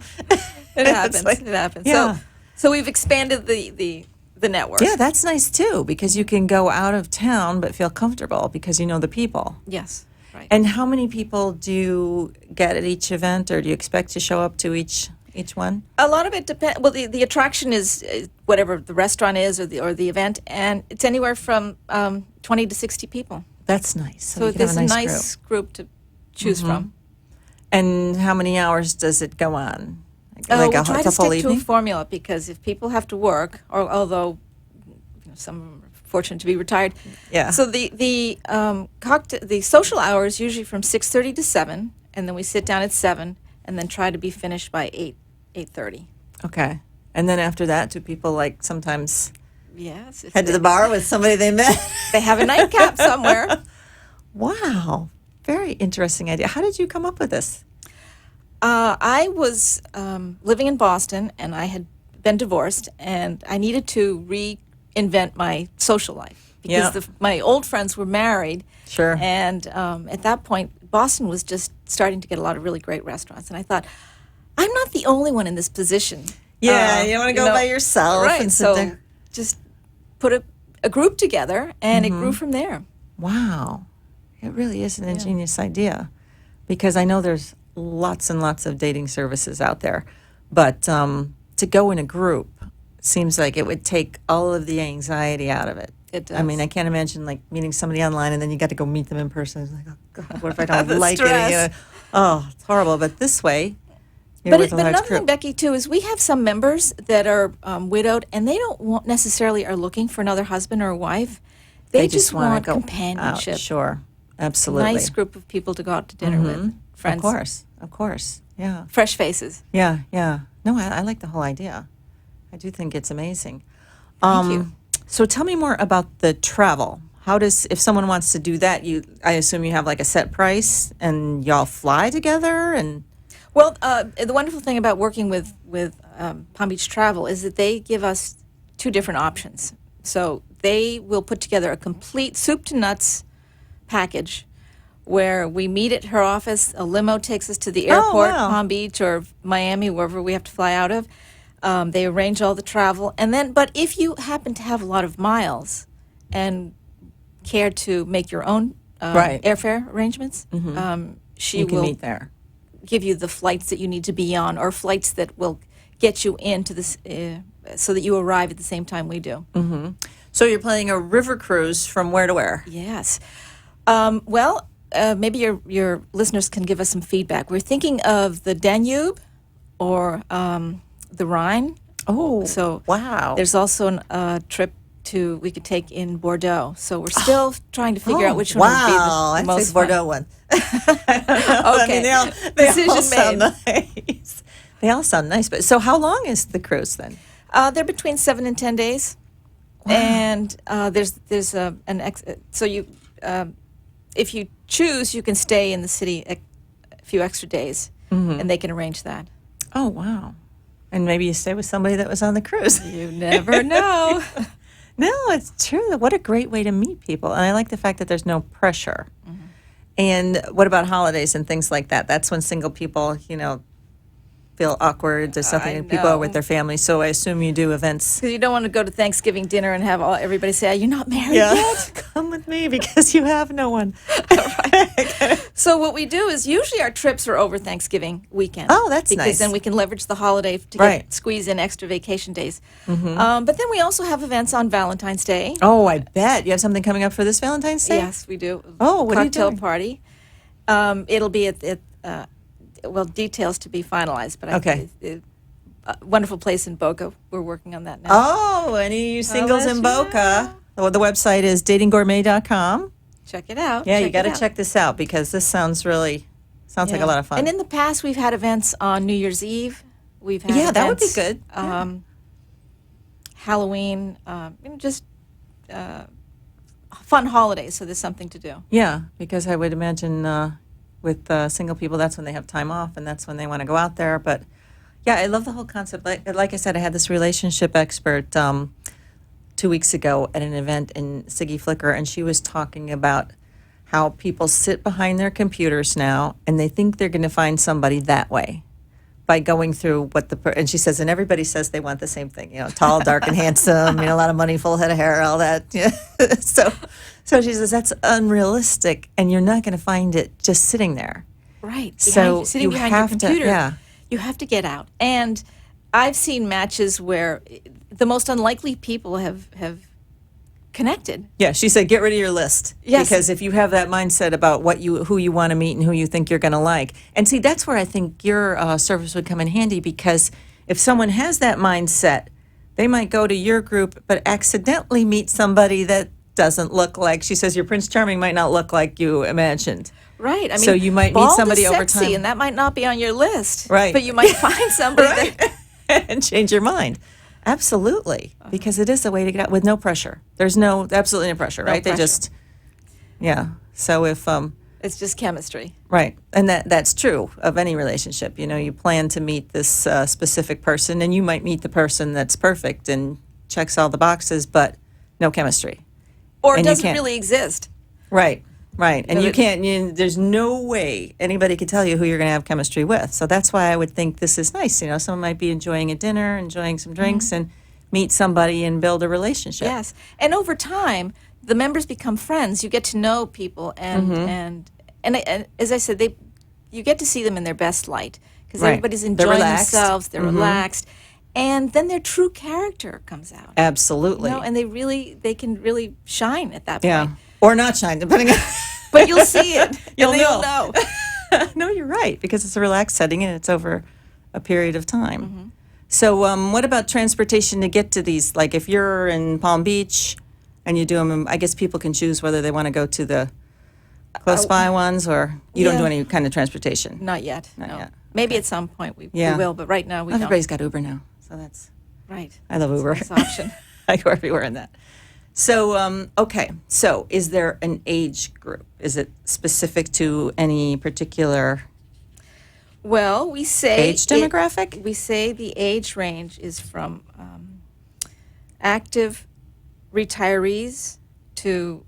It happens. It happens. Yeah. So we've expanded the network. Yeah, that's nice too, because you can go out of town but feel comfortable because you know the people. Yes. Right. And how many people do you get at each event, or do you expect to show up to each one? A lot of it depends. Well, the attraction is whatever the restaurant is or the event, and it's anywhere from 20 to 60 people. That's nice. So there's a nice group to choose from. And how many hours does it go on? We try to stick to a formula because if people have to work, or although some of them are fortunate to be retired, So the social hour is usually from 6:30 to 7, and then we sit down at 7, and then try to be finished by 8:30. Okay, and then after that, do people like sometimes head to the bar with somebody they met? They have a nightcap somewhere. Wow, very interesting idea. How did you come up with this? I was living in Boston, and I had been divorced, and I needed to reinvent my social life because my old friends were married. Sure. And at that point, Boston was just starting to get a lot of really great restaurants, and I thought, I'm not the only one in this position. Yeah, you want to go by yourself. Right, and so there. just put a group together, and it grew from there. Wow. It really is an ingenious idea, because I know there's lots and lots of dating services out there, but to go in a group seems like it would take all of the anxiety out of it. It does. I mean, I can't imagine like meeting somebody online and then you got to go meet them in person. It's like, oh God, what if I don't like stress. it? It's horrible. But this way, but another thing, Becky, too, is we have some members that are widowed, and they don't necessarily are looking for another husband or a wife. They just want companionship. Out. Sure, absolutely. Nice group of people to go out to dinner with. Friends. Of course. Yeah. Fresh faces. Yeah. No, I like the whole idea. I do think it's amazing. Thank you. So tell me more about the travel. If someone wants to do that, I assume you have like a set price and y'all fly together and... Well, the wonderful thing about working with Palm Beach Travel is that they give us two different options. So they will put together a complete soup to nuts package where we meet at her office. A limo takes us to the airport, Palm Beach or Miami, wherever we have to fly out of. They arrange all the travel. But if you happen to have a lot of miles and care to make your own airfare arrangements, she will meet there. Give you the flights that you need to be on, or flights that will get you into this so that you arrive at the same time we do. Mm-hmm. So you're planning a river cruise from where to where? Yes. Maybe your listeners can give us some feedback. We're thinking of the Danube or the Rhine. Oh, so wow. There's also a trip we could take in Bordeaux. So we're still trying to figure out which one would be the most the Bordeaux one. Okay. I mean, they all sound nice. They all sound nice. But so how long is the cruise then? They're between 7 and 10 days. And so you if you choose, you can stay in the city a few extra days, and they can arrange that. Oh, wow. And maybe you stay with somebody that was on the cruise. You never know. No, it's true. What a great way to meet people. And I like the fact that there's no pressure. And what about holidays and things like that? That's when single people, feel awkward. There's something people are with their families. So I assume you do events. Because you don't want to go to Thanksgiving dinner and have everybody say, "You're not married yet." Come with me because you have no one. So what we do is usually our trips are over Thanksgiving weekend. Oh, that's nice. Because then we can leverage the holiday to squeeze in extra vacation days. But then we also have events on Valentine's Day. Oh, I bet. You have something coming up for this Valentine's Day? Yes, we do. Oh, what are you doing? Cocktail party. It'll be at details to be finalized, but a wonderful place in Boca. We're working on that now. Oh, any of you singles in Boca? Well, the website is datinggourmet.com. Check it out. Yeah, you got to check this out because this sounds like a lot of fun. And in the past, we've had events on New Year's Eve. We've had that would be events, good. Halloween, just fun holidays, so there's something to do. Yeah, because I would imagine with single people, that's when they have time off and that's when they want to go out there. But yeah, I love the whole concept. Like I said, I had this relationship expert 2 weeks ago at an event in Siggy Flicker, and she was talking about how people sit behind their computers now and they think they're going to find somebody that way by going through what and she says, and everybody says they want the same thing, tall, dark, and handsome, a lot of money, full head of hair, all that. Yeah. So she says that's unrealistic, and you're not going to find it just sitting there. Right. So sitting behind your computer, you have to get out. And I've seen matches where the most unlikely people have connected. Yeah, she said, get rid of your list. Yes. Because if you have that mindset about who you want to meet and who you think you're going to like. And see, that's where I think your service would come in handy, because if someone has that mindset, they might go to your group but accidentally meet somebody that doesn't look like, she says, your Prince Charming might not look like you imagined. Right. I mean, so you might meet somebody is over sexy, time. and that might not be on your list. Right. But you might find somebody that and change your mind. Absolutely. Because it is a way to get out with no pressure. There's absolutely no pressure, right? pressure. They just, So if, it's just chemistry. right. And that's true of any relationship. You plan to meet this specific person, and you might meet the person that's perfect and checks all the boxes, but no chemistry. Or it And doesn't really exist. Right. And you can't, there's no way anybody could tell you who you're going to have chemistry with. So that's why I would think this is nice. Someone might be enjoying a dinner, enjoying some drinks, and meet somebody and build a relationship. Yes. And over time, the members become friends. You get to know people, and as I said, you get to see them in their best light, because everybody's enjoying themselves, they're relaxed. And then their true character comes out. Absolutely. And they can really shine at that Yeah. point. Or not shine, depending on... But you'll see it. You'll You'll know. No, you're right, because it's a relaxed setting and it's over a period of time. So what about transportation to get to these? Like if you're in Palm Beach and you do them, I guess people can choose whether they want to go to the close by ones, or you don't do any kind of transportation. Not yet. Not yet. Maybe at some point we will, but right now we don't. Everybody's got Uber now, so that's... Right. I love Uber. It's a nice option. I go everywhere in that. So, okay. So is there an age group? Is it specific to any particular... Well, we say... Age demographic? We say the age range is from active retirees to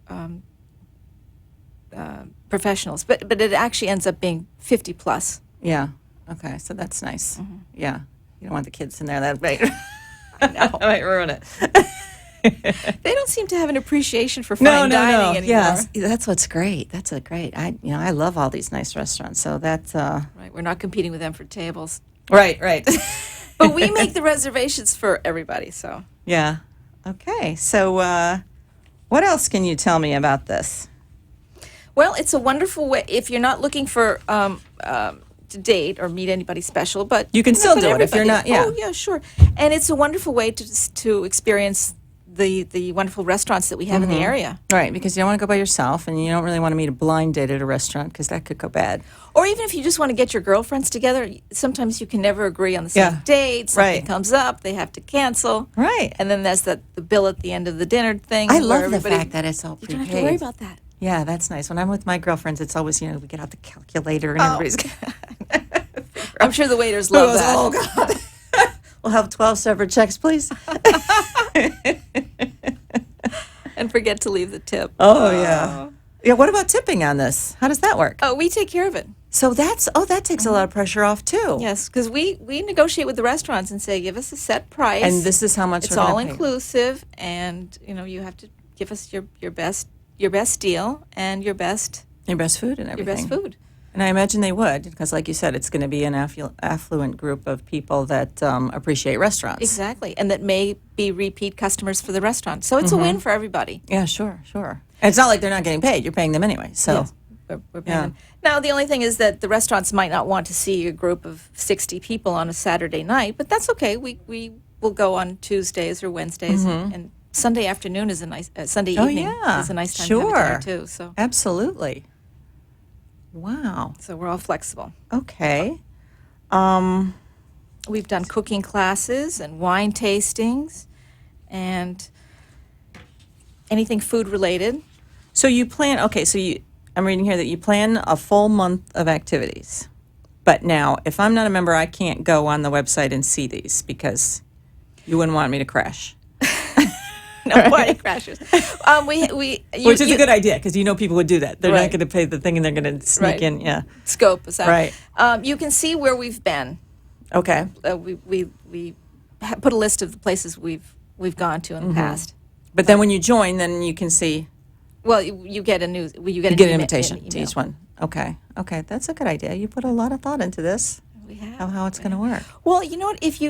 professionals. But it actually ends up being 50 plus. Yeah. Okay. So that's nice. Yeah. You don't want the kids in there. That might, that might ruin it. They don't seem to have an appreciation for fine dining anymore. Yes, that's what's great. That's great. I love all these nice restaurants. So that's right. We're not competing with them for tables. Right. But we make the reservations for everybody. So yeah. Okay. So what else can you tell me about this? Well, it's a wonderful way if you're not looking for to date or meet anybody special, but you can still do it if you're not. Yeah. Oh yeah, sure. And it's a wonderful way to experience the wonderful restaurants that we have in the area. Right, because you don't want to go by yourself, and you don't really want to meet a blind date at a restaurant because that could go bad. Or even if you just want to get your girlfriends together, sometimes you can never agree on the same date. Something comes up, they have to cancel. Right. And then there's the bill at the end of the dinner thing. I love the fact that it's all you prepaid. don't have to worry about that. Yeah, that's nice. When I'm with my girlfriends, it's always, we get out the calculator and everybody's... I'm sure the waiters love that. Oh, God. We'll have 12 separate checks, please. And forget to leave the tip. Oh, yeah. Yeah, what about tipping on this? How does that work? Oh, we take care of it. So that takes a lot of pressure off, too. Yes, because we negotiate with the restaurants and say, give us a set price. And this is how much it's we're all gonna pay. inclusive, and, you have to give us your best deal and your best food and everything. Your best food. And I imagine they would, because like you said, it's going to be an affluent group of people that appreciate restaurants. Exactly, and that may be repeat customers for the restaurant. So it's a win for everybody. Yeah, sure. And it's not like they're not getting paid. You're paying them anyway. So yes, we're paying them. Now, the only thing is that the restaurants might not want to see a group of 60 people on a Saturday night, but that's okay. We will go on Tuesdays or Wednesdays, and Sunday afternoon is a nice Sunday evening is a nice time to have a dinner too. So absolutely. Wow. So we're all flexible. Okay. We've done cooking classes and wine tastings and anything food related. So you plan, I'm reading here that you plan a full month of activities. But now, if I'm not a member, I can't go on the website and see these because you wouldn't want me to crash. No party crashers. Which is a good idea because people would do that. They're not going to pay the thing and they're going to sneak in. Yeah. Scope us out. Right. You can see where we've been. Okay. We put a list of the places we've gone to in the past. But then when you join, then you can see. Well, you get an invitation to each one. Okay. That's a good idea. You put a lot of thought into this. We have. How it's going to work. Well, you know what? If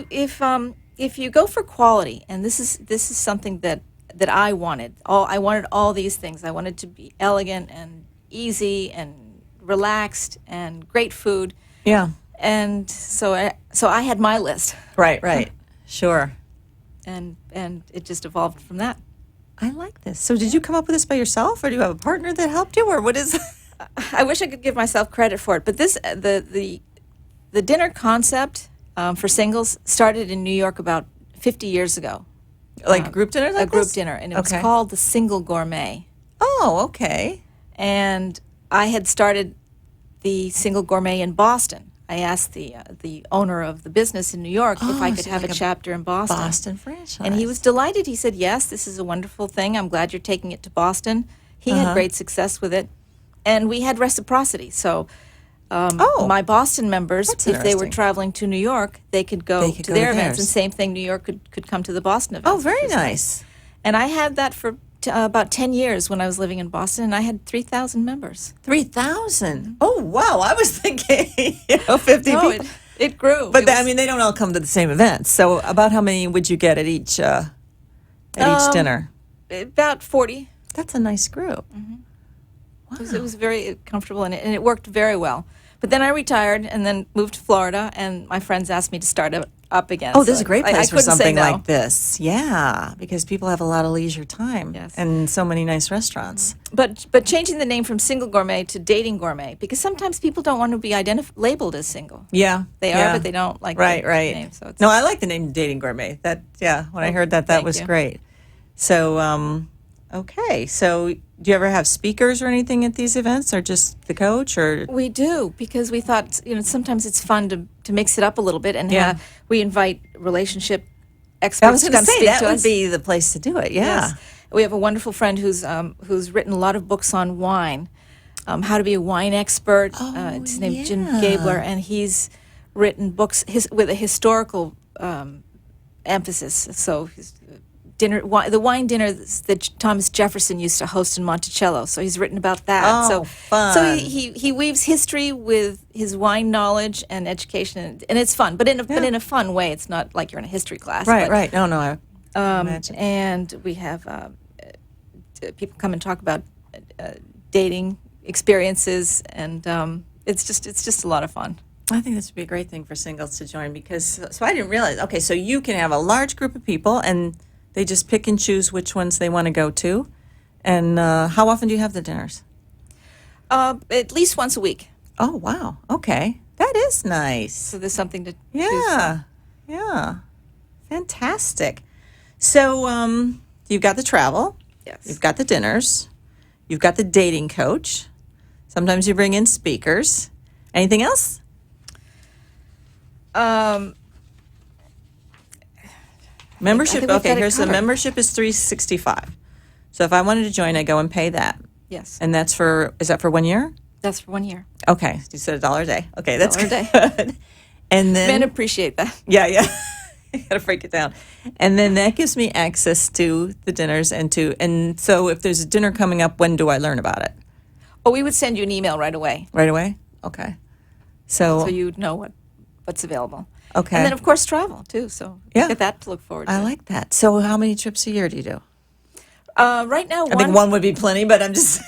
you go for quality, and this is something that I wanted. I wanted all these things. I wanted to be elegant and easy and relaxed and great food. Yeah. And so I had my list. Right. Sure. And it just evolved from that. I like this. So did you come up with this by yourself, or do you have a partner that helped you, or what is? I wish I could give myself credit for it, but the dinner concept for singles started in New York about 50 years ago. Like a group dinner? Like a group dinner, and it was called the Single Gourmet. Oh, okay. And I had started the Single Gourmet in Boston. I asked the owner of the business in New York if I could have a chapter in Boston. Boston franchise. And he was delighted. He said, yes, this is a wonderful thing. I'm glad you're taking it to Boston. He had great success with it. And we had reciprocity. So my Boston members, if they were traveling to New York, they could go to their events. And same thing, New York could come to the Boston events. Oh, very nice. And I had that for about 10 years when I was living in Boston, and I had 3,000 members. 3,000? Oh, wow. I was thinking, 50 no, people. It grew. But they don't all come to the same events. So about how many would you get at each dinner? About 40. That's a nice group. Mm-hmm. Wow. It was very comfortable, and it worked very well. But then I retired and then moved to Florida, and my friends asked me to start up again. Oh, this is a great place for something no. like this. Yeah, because people have a lot of leisure time and so many nice restaurants. But changing the name from Single Gourmet to Dating Gourmet, because sometimes people don't want to be labeled as single. Yeah. They are, but they don't like the name. So no, I like the name Dating Gourmet. When I heard that was great. So, okay. So do you ever have speakers or anything at these events, or just the coach? Or we do, because we thought sometimes it's fun to mix it up a little bit, and we invite relationship experts to come speak to us. That would be the place to do it. Yeah, yes. We have a wonderful friend who's written a lot of books on wine, how to be a wine expert. His name's Jim Gabler, and he's written books with a historical emphasis. So his the wine dinner that Thomas Jefferson used to host in Monticello. So he's written about that. Oh, fun. So he weaves history with his wine knowledge and education, and it's fun, but in a fun way. It's not like you're in a history class. Right. No, I imagine. And we have people come and talk about dating experiences, and it's just a lot of fun. I think this would be a great thing for singles to join, because I didn't realize. Okay, so you can have a large group of people, and They just pick and choose which ones they want to go to. And how often do you have the dinners? At least once a week. Oh, wow. Okay. That is nice. So there's something to choose Yeah. Yeah. Fantastic. So you've got the travel. Yes. You've got the dinners. You've got the dating coach. Sometimes you bring in speakers. Anything else? Membership. Okay, here's the membership is $365. So if I wanted to join, I go and pay that. Yes. And that's is that for 1 year? That's for 1 year. Okay. You said $1 a day. Okay, that's $1 a day. good. And then Men appreciate that. Yeah. You got to break it down. And then that gives me access to the dinners and so if there's a dinner coming up, when do I learn about it? Oh, we would send you an email right away. Right away? Okay. So you'd know what's available. Okay. And then, of course, travel, too. So Yeah. you get that to look forward to. I like that. So how many trips a year do you do? Right now, I think one would be plenty, but I'm just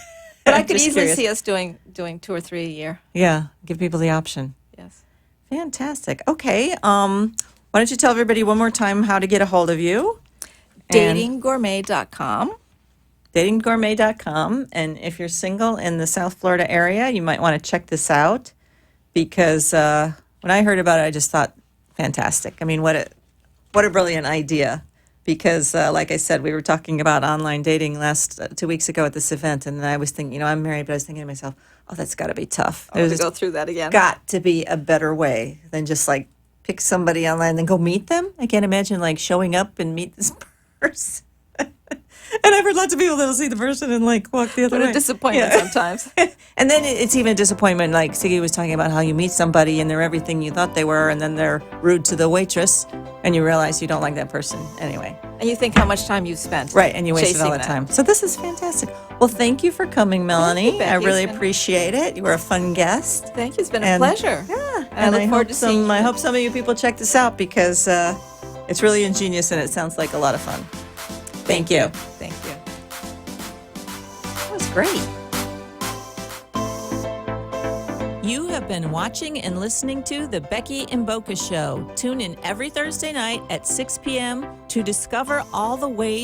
But I could just easily curious. see us doing 2 or 3 a year. Yeah, give people the option. Yes. Fantastic. Okay. Why don't you tell everybody one more time how to get a hold of you? Datinggourmet.com. Datinggourmet.com. And if you're single in the South Florida area, you might want to check this out because when I heard about it, I just thought, fantastic. I mean, what a brilliant idea. Because, like I said, we were talking about online dating 2 weeks ago at this event, and I was thinking, I'm married, but I was thinking to myself, oh, that's got to be tough. To go through that again. Got to be a better way than just like pick somebody online and then go meet them. I can't imagine like showing up and meet this person. And I've heard lots of people that'll see the person and like walk the other way. What a disappointment sometimes. And then it's even a disappointment. Like Siggy was talking about how you meet somebody and they're everything you thought they were, and then they're rude to the waitress, and you realize you don't like that person anyway. And you think how much time you've spent. Right, and you wasted all chasing that time. So this is fantastic. Well, thank you for coming, Melanie. Thank you, I Becky. really It's been- appreciate it. You were a fun guest. Thank you. It's been a And- pleasure. Yeah, And I look forward to seeing you. I hope some of you people check this out because it's really ingenious and it sounds like a lot of fun. Thank you. Thank you. That was great. You have been watching and listening to The Becky and Boca Show. Tune in every Thursday night at 6 p.m. to discover all the ways